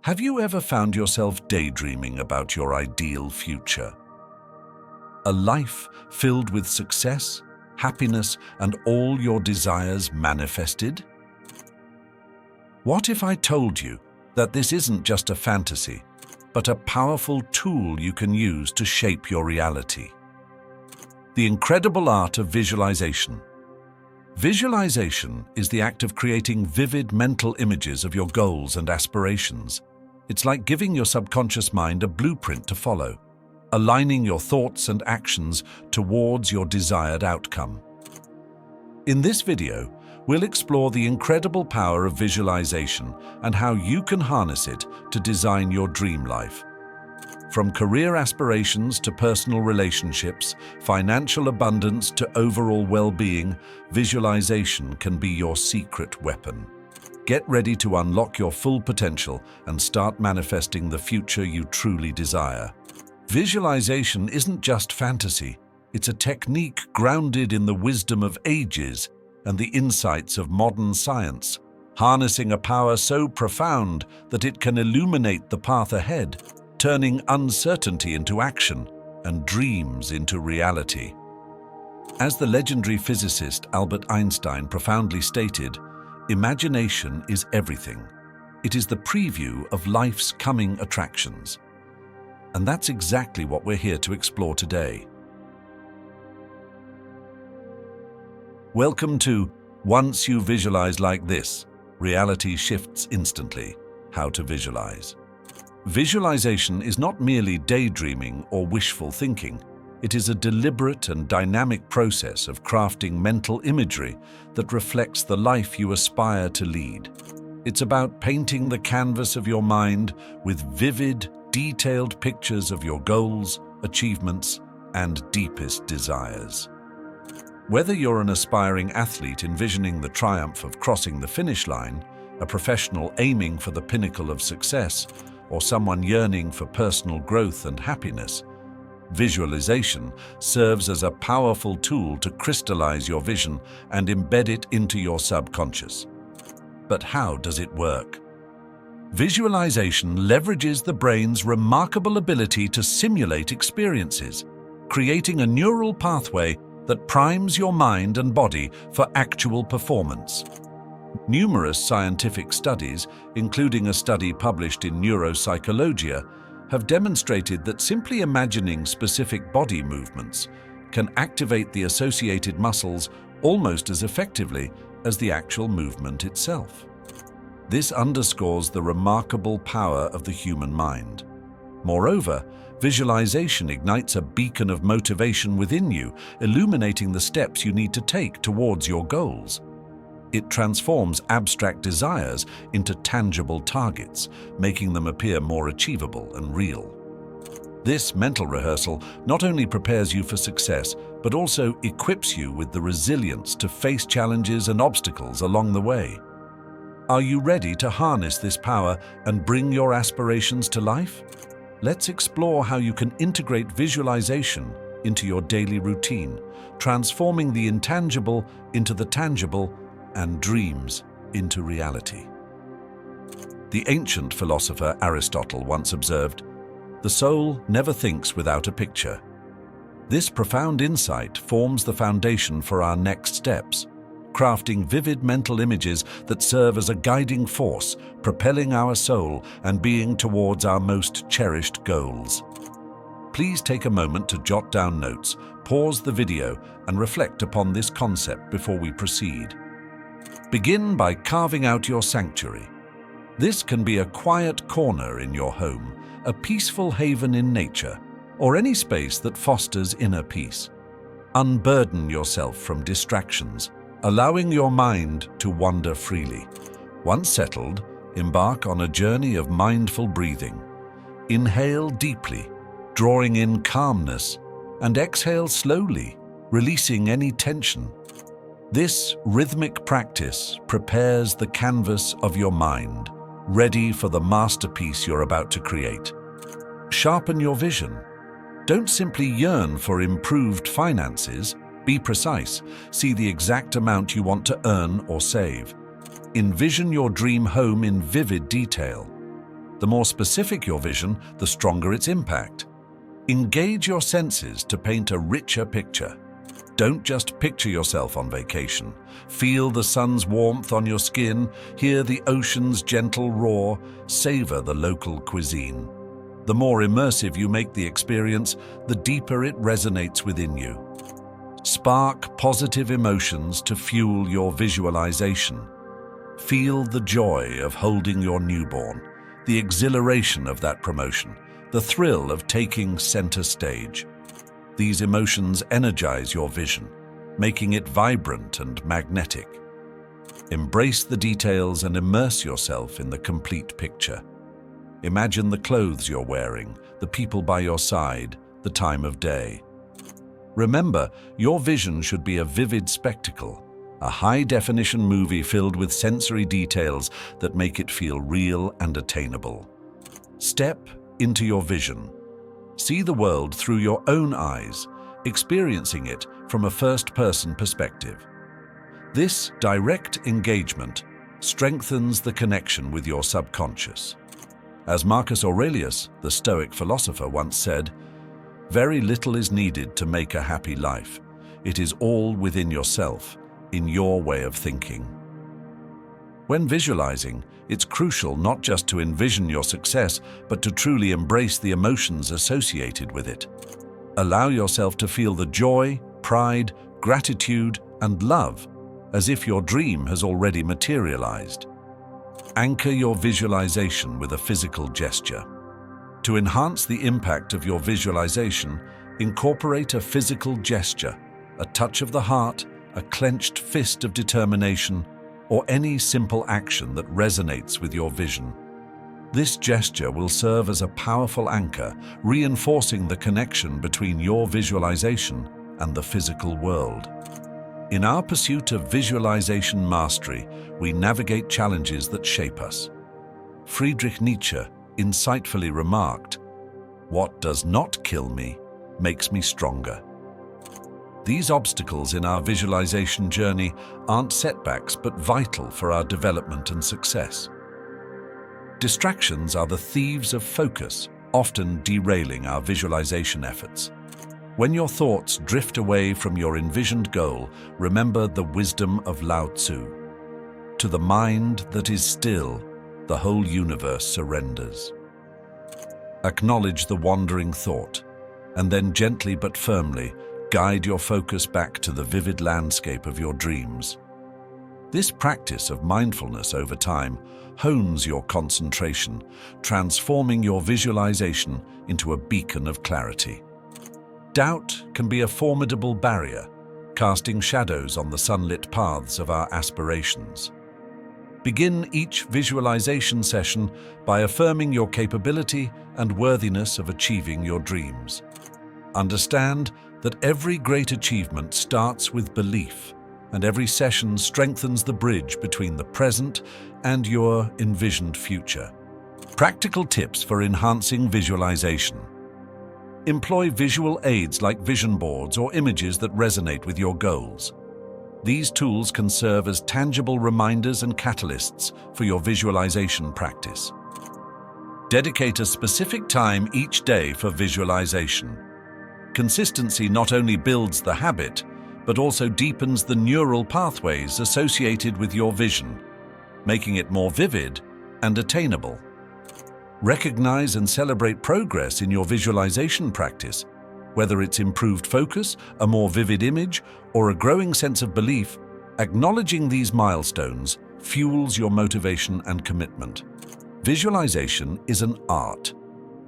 Have you ever found yourself daydreaming about your ideal future? A life filled with success, happiness, and all your desires manifested? What if I told you that this isn't just a fantasy, but a powerful tool you can use to shape your reality? The incredible art of visualization. Visualization is the act of creating vivid mental images of your goals and aspirations. It's like giving your subconscious mind a blueprint to follow, aligning your thoughts and actions towards your desired outcome. In this video, we'll explore the incredible power of visualization and how you can harness it to design your dream life. From career aspirations to personal relationships, financial abundance to overall well-being, visualization can be your secret weapon. Get ready to unlock your full potential and start manifesting the future you truly desire. Visualization isn't just fantasy, it's a technique grounded in the wisdom of ages and the insights of modern science, harnessing a power so profound that it can illuminate the path ahead, turning uncertainty into action and dreams into reality. As the legendary physicist Albert Einstein profoundly stated, imagination is everything. It is the preview of life's coming attractions. And that's exactly what we're here to explore today. Welcome to Once You Visualize Like This, Reality Shifts Instantly, How to Visualize. Visualization is not merely daydreaming or wishful thinking. It is a deliberate and dynamic process of crafting mental imagery that reflects the life you aspire to lead. It's about painting the canvas of your mind with vivid, detailed pictures of your goals, achievements, and deepest desires. Whether you're an aspiring athlete envisioning the triumph of crossing the finish line, a professional aiming for the pinnacle of success, or someone yearning for personal growth and happiness, visualization serves as a powerful tool to crystallize your vision and embed it into your subconscious. But how does it work? Visualization leverages the brain's remarkable ability to simulate experiences, creating a neural pathway that primes your mind and body for actual performance. Numerous scientific studies, including a study published in Neuropsychologia, have demonstrated that simply imagining specific body movements can activate the associated muscles almost as effectively as the actual movement itself. This underscores the remarkable power of the human mind. Moreover, visualization ignites a beacon of motivation within you, illuminating the steps you need to take towards your goals. It transforms abstract desires into tangible targets, making them appear more achievable and real. This mental rehearsal not only prepares you for success, but also equips you with the resilience to face challenges and obstacles along the way. Are you ready to harness this power and bring your aspirations to life? Let's explore how you can integrate visualization into your daily routine, transforming the intangible into the tangible and dreams into reality. The ancient philosopher Aristotle once observed, "The soul never thinks without a picture." This profound insight forms the foundation for our next steps, crafting vivid mental images that serve as a guiding force, propelling our soul and being towards our most cherished goals. Please take a moment to jot down notes, pause the video, and reflect upon this concept before we proceed. Begin by carving out your sanctuary. This can be a quiet corner in your home, a peaceful haven in nature, or any space that fosters inner peace. Unburden yourself from distractions, allowing your mind to wander freely. Once settled, embark on a journey of mindful breathing. Inhale deeply, drawing in calmness, and exhale slowly, releasing any tension. This rhythmic practice prepares the canvas of your mind, ready for the masterpiece you're about to create. Sharpen your vision. Don't simply yearn for improved finances. Be precise. See the exact amount you want to earn or save. Envision your dream home in vivid detail. The more specific your vision, the stronger its impact. Engage your senses to paint a richer picture. Don't just picture yourself on vacation. Feel the sun's warmth on your skin, hear the ocean's gentle roar, savor the local cuisine. The more immersive you make the experience, the deeper it resonates within you. Spark positive emotions to fuel your visualization. Feel the joy of holding your newborn, the exhilaration of that promotion, the thrill of taking center stage. These emotions energize your vision, making it vibrant and magnetic. Embrace the details and immerse yourself in the complete picture. Imagine the clothes you're wearing, the people by your side, the time of day. Remember, your vision should be a vivid spectacle, a high-definition movie filled with sensory details that make it feel real and attainable. Step into your vision. See the world through your own eyes, experiencing it from a first-person perspective. This direct engagement strengthens the connection with your subconscious. As Marcus Aurelius, the Stoic philosopher, once said, "Very little is needed to make a happy life. It is all within yourself, in your way of thinking." When visualizing, it's crucial not just to envision your success, but to truly embrace the emotions associated with it. Allow yourself to feel the joy, pride, gratitude, and love, as if your dream has already materialized. Anchor your visualization with a physical gesture. To enhance the impact of your visualization, incorporate a physical gesture, a touch of the heart, a clenched fist of determination, or any simple action that resonates with your vision. This gesture will serve as a powerful anchor, reinforcing the connection between your visualization and the physical world. In our pursuit of visualization mastery, we navigate challenges that shape us. Friedrich Nietzsche insightfully remarked, "What does not kill me makes me stronger." These obstacles in our visualization journey aren't setbacks but vital for our development and success. Distractions are the thieves of focus, often derailing our visualization efforts. When your thoughts drift away from your envisioned goal, remember the wisdom of Lao Tzu. To the mind that is still, the whole universe surrenders. Acknowledge the wandering thought, and then gently but firmly guide your focus back to the vivid landscape of your dreams. This practice of mindfulness over time hones your concentration, transforming your visualization into a beacon of clarity. Doubt can be a formidable barrier, casting shadows on the sunlit paths of our aspirations. Begin each visualization session by affirming your capability and worthiness of achieving your dreams. Understand that every great achievement starts with belief, and every session strengthens the bridge between the present and your envisioned future. Practical tips for enhancing visualization. Employ visual aids like vision boards or images that resonate with your goals. These tools can serve as tangible reminders and catalysts for your visualization practice. Dedicate a specific time each day for visualization. Consistency not only builds the habit, but also deepens the neural pathways associated with your vision, making it more vivid and attainable. Recognize and celebrate progress in your visualization practice, whether it's improved focus, a more vivid image, or a growing sense of belief. Acknowledging these milestones fuels your motivation and commitment. Visualization is an art,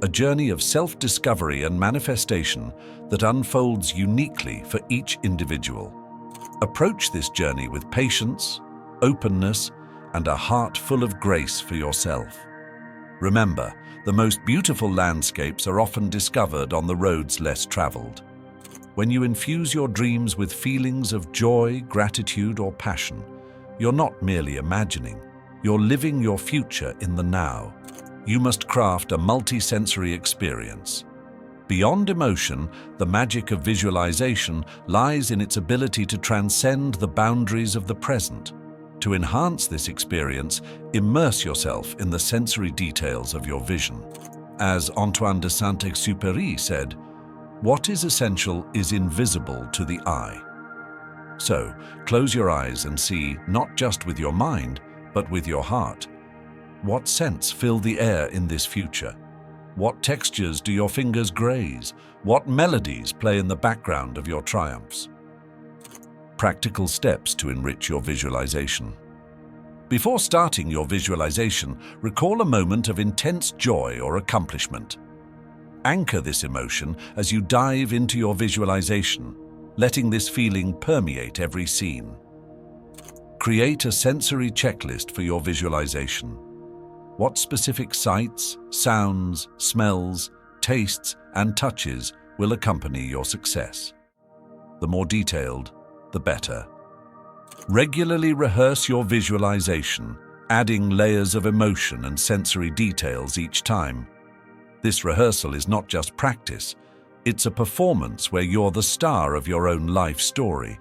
a journey of self-discovery and manifestation that unfolds uniquely for each individual. Approach this journey with patience, openness, and a heart full of grace for yourself. Remember, the most beautiful landscapes are often discovered on the roads less traveled. When you infuse your dreams with feelings of joy, gratitude, or passion, you're not merely imagining, you're living your future in the now. You must craft a multi-sensory experience. Beyond emotion, the magic of visualization lies in its ability to transcend the boundaries of the present, To enhance this experience, immerse yourself in the sensory details of your vision. As Antoine de Saint-Exupéry said, "What is essential is invisible to the eye." So, close your eyes and see not just with your mind, but with your heart. What scents fill the air in this future? What textures do your fingers graze? What melodies play in the background of your triumphs? Practical steps to enrich your visualization. Before starting your visualization, recall a moment of intense joy or accomplishment. Anchor this emotion as you dive into your visualization, letting this feeling permeate every scene. Create a sensory checklist for your visualization. What specific sights, sounds, smells, tastes, and touches will accompany your success? The more detailed, the better. Regularly rehearse your visualization, adding layers of emotion and sensory details each time. This rehearsal is not just practice, it's a performance where you're the star of your own life story.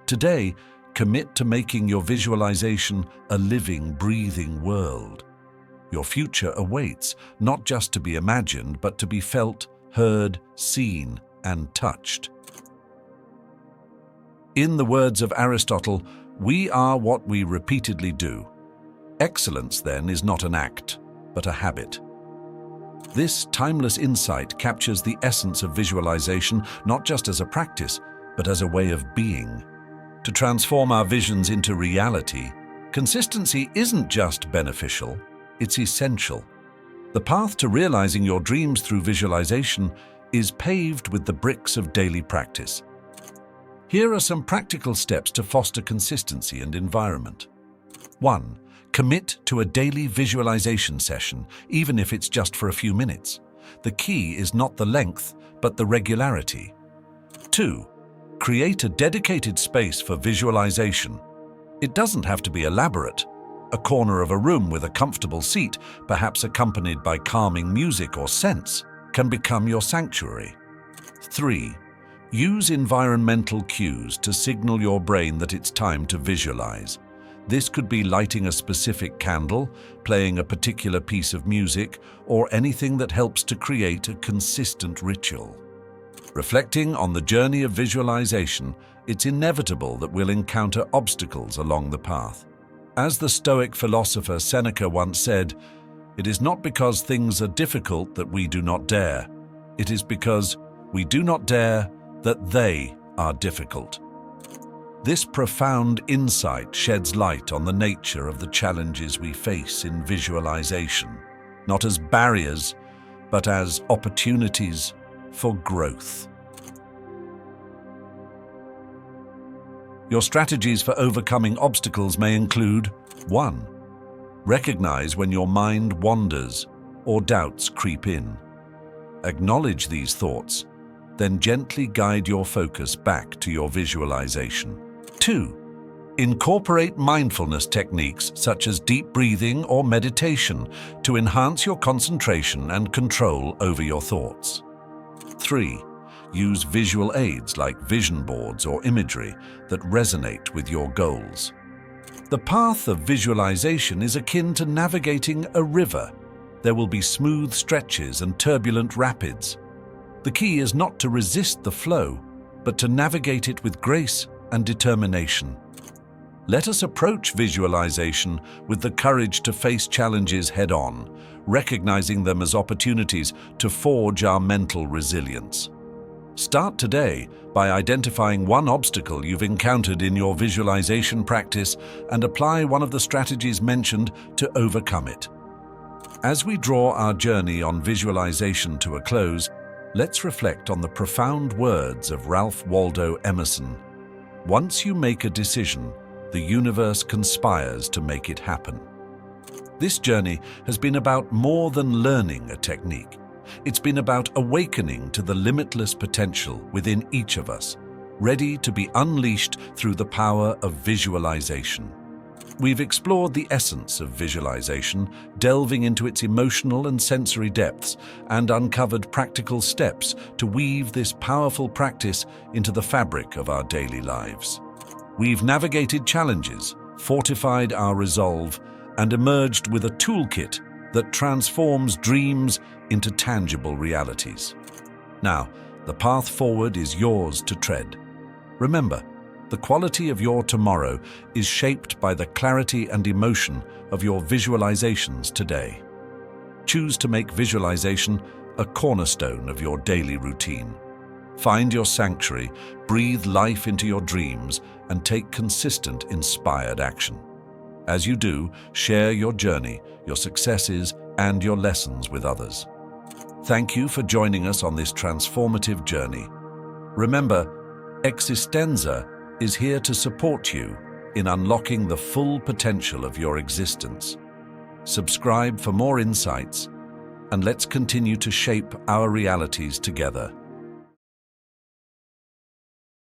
Today, commit to making your visualization a living, breathing world. Your future awaits, not just to be imagined, but to be felt, heard, seen, and touched. In the words of Aristotle, we are what we repeatedly do. Excellence, then, is not an act, but a habit. This timeless insight captures the essence of visualization not just as a practice, but as a way of being. To transform our visions into reality, consistency isn't just beneficial, it's essential. The path to realizing your dreams through visualization is paved with the bricks of daily practice. Here are some practical steps to foster consistency and environment. 1. Commit to a daily visualization session, even if it's just for a few minutes. The key is not the length, but the regularity. 2. Create a dedicated space for visualization. It doesn't have to be elaborate. A corner of a room with a comfortable seat, perhaps accompanied by calming music or scents, can become your sanctuary. 3. Use environmental cues to signal your brain that it's time to visualize. This could be lighting a specific candle, playing a particular piece of music, or anything that helps to create a consistent ritual. Reflecting on the journey of visualization, it's inevitable that we'll encounter obstacles along the path. As the Stoic philosopher Seneca once said, "It is not because things are difficult that we do not dare. It is because we do not dare that they are difficult." This profound insight sheds light on the nature of the challenges we face in visualization, not as barriers, but as opportunities for growth. Your strategies for overcoming obstacles may include: 1. Recognize when your mind wanders or doubts creep in. Acknowledge these thoughts, then gently guide your focus back to your visualization. 2. Incorporate mindfulness techniques such as deep breathing or meditation to enhance your concentration and control over your thoughts. 3. Use visual aids like vision boards or imagery that resonate with your goals. The path of visualization is akin to navigating a river. There will be smooth stretches and turbulent rapids. The key is not to resist the flow, but to navigate it with grace and determination. Let us approach visualization with the courage to face challenges head-on, recognizing them as opportunities to forge our mental resilience. Start today by identifying one obstacle you've encountered in your visualization practice and apply one of the strategies mentioned to overcome it. As we draw our journey on visualization to a close, let's reflect on the profound words of Ralph Waldo Emerson. Once you make a decision, the universe conspires to make it happen. This journey has been about more than learning a technique. It's been about awakening to the limitless potential within each of us, ready to be unleashed through the power of visualization. We've explored the essence of visualization, delving into its emotional and sensory depths, and uncovered practical steps to weave this powerful practice into the fabric of our daily lives. We've navigated challenges, fortified our resolve, and emerged with a toolkit that transforms dreams into tangible realities. Now, the path forward is yours to tread. Remember, the quality of your tomorrow is shaped by the clarity and emotion of your visualizations today. Choose to make visualization a cornerstone of your daily routine. Find your sanctuary, breathe life into your dreams, and take consistent, inspired action. As you do, share your journey, your successes, and your lessons with others. Thank you for joining us on this transformative journey. Remember, Existenza is here to support you in unlocking the full potential of your existence. Subscribe for more insights, and let's continue to shape our realities together.